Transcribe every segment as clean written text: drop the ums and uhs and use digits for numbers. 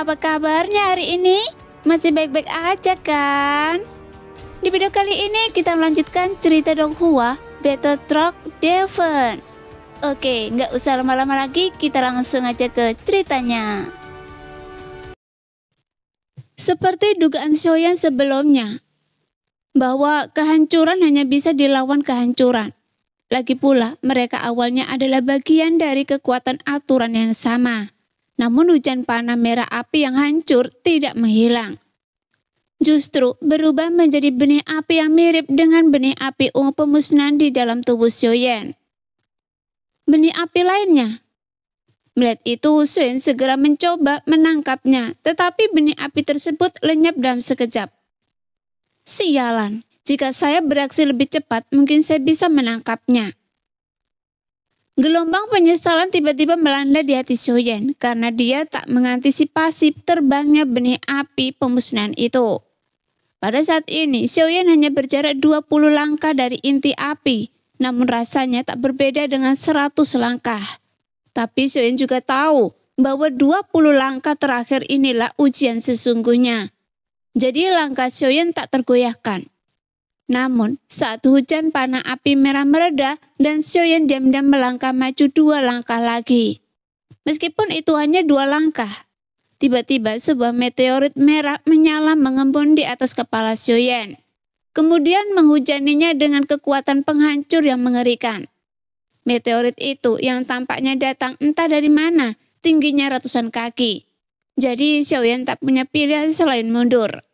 apa kabarnya hari ini? Masih baik-baik aja kan? Di video kali ini kita melanjutkan cerita Donghua Battle Truck Devon. Oke, nggak usah lama-lama lagi, kita langsung aja ke ceritanya. Seperti dugaan Shoyan sebelumnya, bahwa kehancuran hanya bisa dilawan kehancuran. Lagi pula, mereka awalnya adalah bagian dari kekuatan aturan yang sama. Namun hujan panah merah api yang hancur tidak menghilang. Justru berubah menjadi benih api yang mirip dengan benih api ungu pemusnahan di dalam tubuh Shoyan. Benih api lainnya. Melihat itu, Shoyan segera mencoba menangkapnya, tetapi benih api tersebut lenyap dalam sekejap. Sialan, jika saya beraksi lebih cepat, mungkin saya bisa menangkapnya. Gelombang penyesalan tiba-tiba melanda di hati Shoyan karena dia tak mengantisipasi terbangnya benih api pemusnahan itu. Pada saat ini, Shoyan hanya berjarak 20 langkah dari inti api, namun rasanya tak berbeda dengan 100 langkah. Tapi Shoyan juga tahu bahwa 20 langkah terakhir inilah ujian sesungguhnya. Jadi langkah Shoyan tak tergoyahkan. Namun, saat hujan panah api merah mereda dan Shoyan diam-diam melangkah maju 2 langkah lagi. Meskipun itu hanya 2 langkah, tiba-tiba sebuah meteorit merah menyala mengembun di atas kepala Shoyan. Kemudian menghujaninya dengan kekuatan penghancur yang mengerikan. Meteorit itu yang tampaknya datang entah dari mana, tingginya ratusan kaki. Jadi Shoyan tak punya pilihan selain mundur.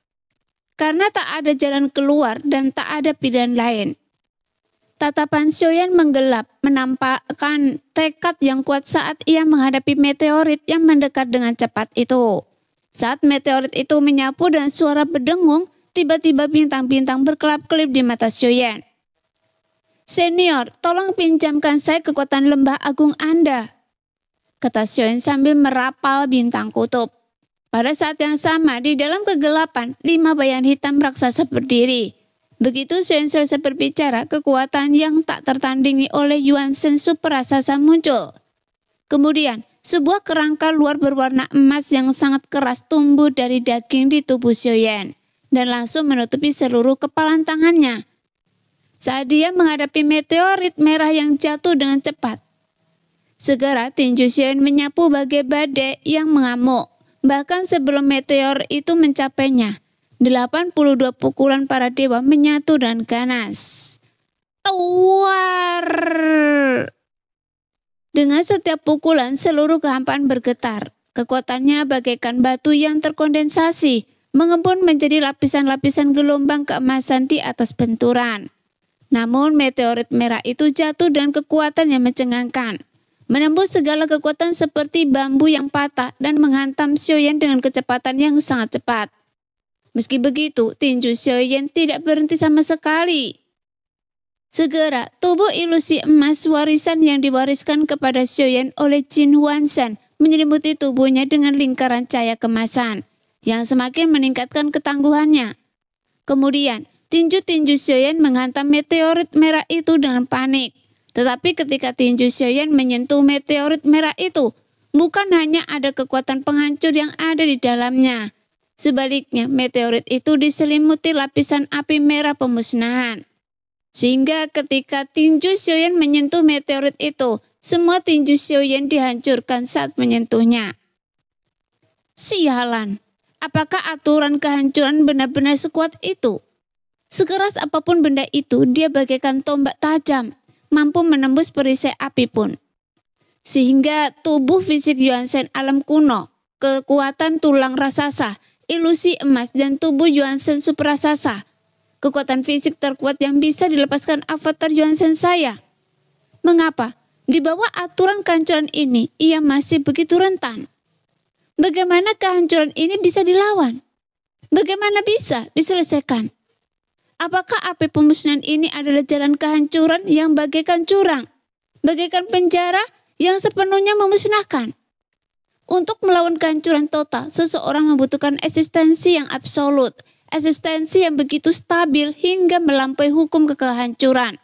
Karena tak ada jalan keluar dan tak ada pilihan lain. Tatapan Shoyan menggelap, menampakkan tekad yang kuat saat ia menghadapi meteorit yang mendekat dengan cepat itu. Saat meteorit itu menyapu dan suara berdengung, tiba-tiba bintang-bintang berkelap-kelip di mata Shoyan. "Senior, tolong pinjamkan saya kekuatan lembah agung Anda," kata Shoyan sambil merapal bintang kutub. Pada saat yang sama, di dalam kegelapan, 5 bayangan hitam raksasa berdiri. Begitu Shoyan selesai berbicara, kekuatan yang tak tertandingi oleh Yuan Shen super raksasa muncul. Kemudian, sebuah kerangka luar berwarna emas yang sangat keras tumbuh dari daging di tubuh Shoyan dan langsung menutupi seluruh kepalan tangannya. Saat dia menghadapi meteorit merah yang jatuh dengan cepat, segera tinju Shoyan menyapu bagai badai yang mengamuk. Bahkan sebelum meteor itu mencapainya, 82 pukulan para dewa menyatu dan ganas. Tuar! Dengan setiap pukulan, seluruh kehampaan bergetar. Kekuatannya bagaikan batu yang terkondensasi, mengembun menjadi lapisan-lapisan gelombang keemasan di atas benturan. Namun meteorit merah itu jatuh dengan kekuatan yang mencengangkan. Menembus segala kekuatan seperti bambu yang patah dan menghantam Shoyan dengan kecepatan yang sangat cepat. Meski begitu, tinju Shoyan tidak berhenti sama sekali. Segera, tubuh ilusi emas warisan yang diwariskan kepada Shoyan oleh Jin Huanshan menyelimuti tubuhnya dengan lingkaran cahaya kemasan yang semakin meningkatkan ketangguhannya. Kemudian, tinju-tinju Shoyan menghantam meteorit merah itu dengan panik. Tetapi ketika tinju Shoyan menyentuh meteorit merah itu, bukan hanya ada kekuatan penghancur yang ada di dalamnya. Sebaliknya, meteorit itu diselimuti lapisan api merah pemusnahan. Sehingga ketika tinju Shoyan menyentuh meteorit itu, semua tinju Shoyan dihancurkan saat menyentuhnya. Sialan, apakah aturan kehancuran benar-benar sekuat itu? Sekeras apapun benda itu, dia bagaikan tombak tajam, mampu menembus perisai api pun. Sehingga tubuh fisik Yuan Shen alam kuno, kekuatan tulang raksasa, ilusi emas dan tubuh Yuan Shen super raksasa, kekuatan fisik terkuat yang bisa dilepaskan avatar Yuan Shen saya. Mengapa? Di bawah aturan kehancuran ini, ia masih begitu rentan. Bagaimana kehancuran ini bisa dilawan? Bagaimana bisa diselesaikan? Apakah api pemusnahan ini adalah jalan kehancuran yang bagaikan jurang, bagaikan penjara yang sepenuhnya memusnahkan? Untuk melawan kehancuran total, seseorang membutuhkan eksistensi yang absolut, eksistensi yang begitu stabil hingga melampaui hukum kehancuran.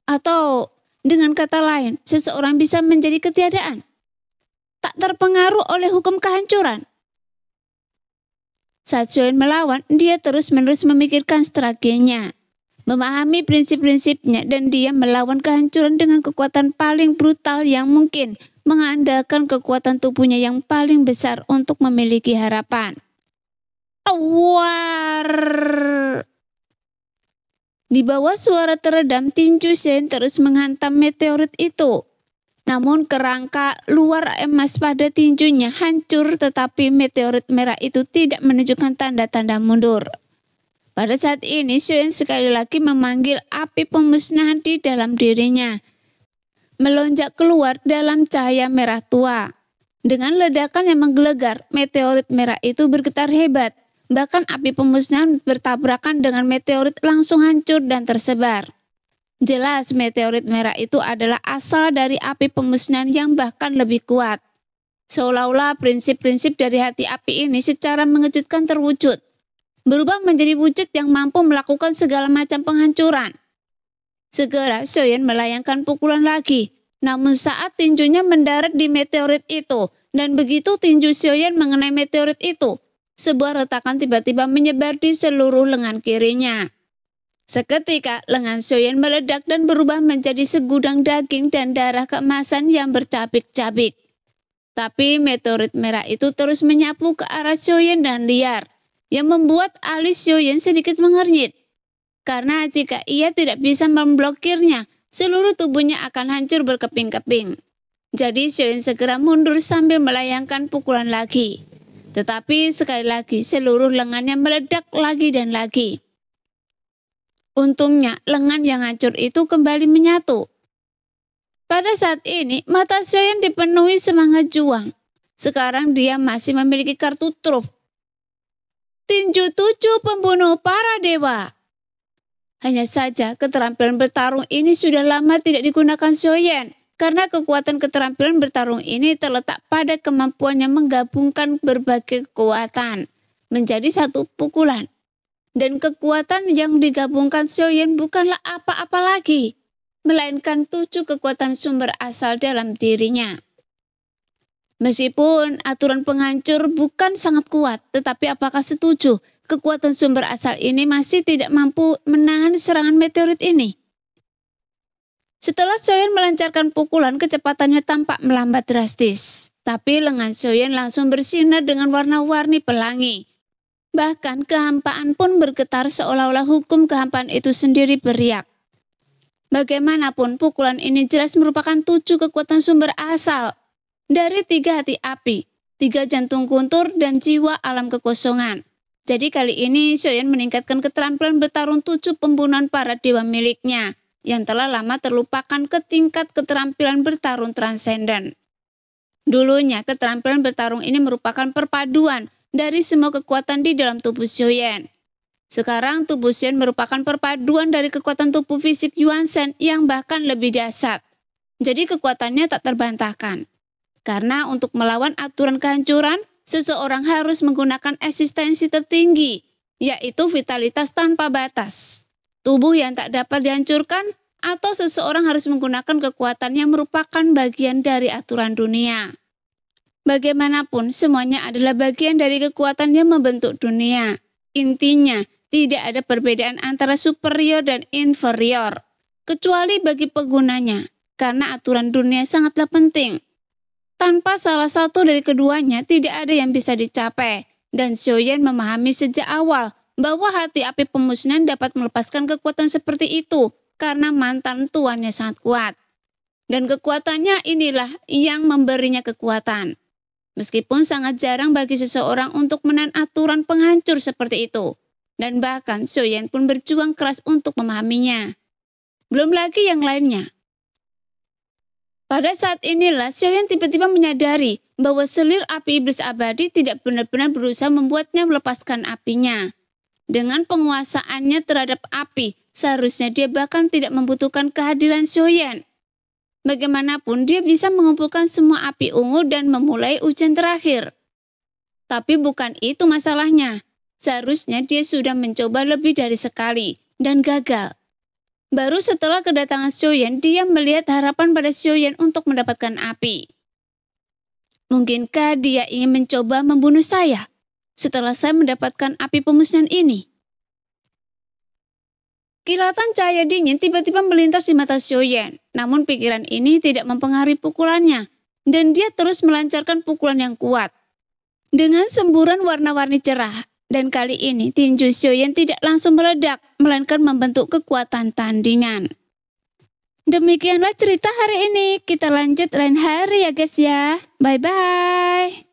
Atau dengan kata lain, seseorang bisa menjadi ketiadaan, tak terpengaruh oleh hukum kehancuran. Saat Xiaoyan melawan, dia terus-menerus memikirkan strateginya, memahami prinsip-prinsipnya, dan dia melawan kehancuran dengan kekuatan paling brutal yang mungkin, mengandalkan kekuatan tubuhnya yang paling besar untuk memiliki harapan. War! Di bawah suara teredam, tinju Xiaoyan terus menghantam meteorit itu. Namun kerangka luar emas pada tinjunya hancur, tetapi meteorit merah itu tidak menunjukkan tanda-tanda mundur. Pada saat ini, Xiaoyan sekali lagi memanggil api pemusnahan di dalam dirinya, melonjak keluar dalam cahaya merah tua. Dengan ledakan yang menggelegar, meteorit merah itu bergetar hebat. Bahkan api pemusnahan bertabrakan dengan meteorit langsung hancur dan tersebar. Jelas meteorit merah itu adalah asal dari api pemusnahan yang bahkan lebih kuat. Seolah-olah prinsip-prinsip dari hati api ini secara mengejutkan terwujud, berubah menjadi wujud yang mampu melakukan segala macam penghancuran. Segera Xiaoyan melayangkan pukulan lagi, namun saat tinjunya mendarat di meteorit itu, dan begitu tinju Xiaoyan mengenai meteorit itu, sebuah retakan tiba-tiba menyebar di seluruh lengan kirinya. Seketika lengan Xiaoyan meledak dan berubah menjadi segudang daging dan darah keemasan yang bercabik-cabik. Tapi meteorit merah itu terus menyapu ke arah Xiaoyan dan liar, yang membuat alis Xiaoyan sedikit mengernyit. Karena jika ia tidak bisa memblokirnya, seluruh tubuhnya akan hancur berkeping-keping. Jadi Xiaoyan segera mundur sambil melayangkan pukulan lagi. Tetapi sekali lagi seluruh lengannya meledak lagi dan lagi. Untungnya lengan yang hancur itu kembali menyatu. Pada saat ini mata Xiaoyan dipenuhi semangat juang. Sekarang dia masih memiliki kartu truf. Tinju 7 pembunuh para dewa. Hanya saja keterampilan bertarung ini sudah lama tidak digunakan Xiaoyan. Karena kekuatan keterampilan bertarung ini terletak pada kemampuannya menggabungkan berbagai kekuatan menjadi satu pukulan. Dan kekuatan yang digabungkan Xiaoyan bukanlah apa-apa lagi, melainkan 7 kekuatan sumber asal dalam dirinya. Meskipun aturan penghancur bukan sangat kuat, tetapi apakah setuju kekuatan sumber asal ini masih tidak mampu menahan serangan meteorit ini? Setelah Xiaoyan melancarkan pukulan, kecepatannya tampak melambat drastis. Tapi lengan Xiaoyan langsung bersinar dengan warna-warni pelangi. Bahkan kehampaan pun bergetar seolah-olah hukum kehampaan itu sendiri beriak. Bagaimanapun pukulan ini jelas merupakan 7 kekuatan sumber asal dari 3 hati api, 3 jantung guntur, dan jiwa alam kekosongan. Jadi kali ini Xiaoyan meningkatkan keterampilan bertarung 7 pembunuhan para dewa miliknya yang telah lama terlupakan ke tingkat keterampilan bertarung transenden. Dulunya keterampilan bertarung ini merupakan perpaduan dari semua kekuatan di dalam tubuh Xiaoyan. Sekarang tubuh Xiaoyan merupakan perpaduan dari kekuatan tubuh fisik Yuan Shen yang bahkan lebih dahsyat. Jadi kekuatannya tak terbantahkan. Karena untuk melawan aturan kehancuran, seseorang harus menggunakan eksistensi tertinggi, yaitu vitalitas tanpa batas. Tubuh yang tak dapat dihancurkan, atau seseorang harus menggunakan kekuatan yang merupakan bagian dari aturan dunia. Bagaimanapun, semuanya adalah bagian dari kekuatan yang membentuk dunia. Intinya, tidak ada perbedaan antara superior dan inferior, kecuali bagi penggunanya, karena aturan dunia sangatlah penting. Tanpa salah satu dari keduanya, tidak ada yang bisa dicapai, dan Xiaoyan memahami sejak awal bahwa hati api pemusnahan dapat melepaskan kekuatan seperti itu, karena mantan tuannya sangat kuat. Dan kekuatannya inilah yang memberinya kekuatan. Meskipun sangat jarang bagi seseorang untuk menahan aturan penghancur seperti itu. Dan bahkan Xiaoyan pun berjuang keras untuk memahaminya. Belum lagi yang lainnya. Pada saat inilah Xiaoyan tiba-tiba menyadari bahwa selir api iblis abadi tidak benar-benar berusaha membuatnya melepaskan apinya. Dengan penguasaannya terhadap api, seharusnya dia bahkan tidak membutuhkan kehadiran Xiaoyan. Bagaimanapun dia bisa mengumpulkan semua api ungu dan memulai ujian terakhir. Tapi bukan itu masalahnya. Seharusnya dia sudah mencoba lebih dari sekali dan gagal. Baru setelah kedatangan Xiaoyan, dia melihat harapan pada Xiaoyan untuk mendapatkan api. Mungkinkah dia ingin mencoba membunuh saya? setelah saya mendapatkan api pemusnahan ini. Kilatan cahaya dingin tiba-tiba melintas di mata Xiaoyan, namun pikiran ini tidak mempengaruhi pukulannya, dan dia terus melancarkan pukulan yang kuat. Dengan semburan warna-warni cerah, dan kali ini tinju Xiaoyan tidak langsung meledak, melainkan membentuk kekuatan tandingan. Demikianlah cerita hari ini, kita lanjut lain hari ya guys ya. Bye-bye.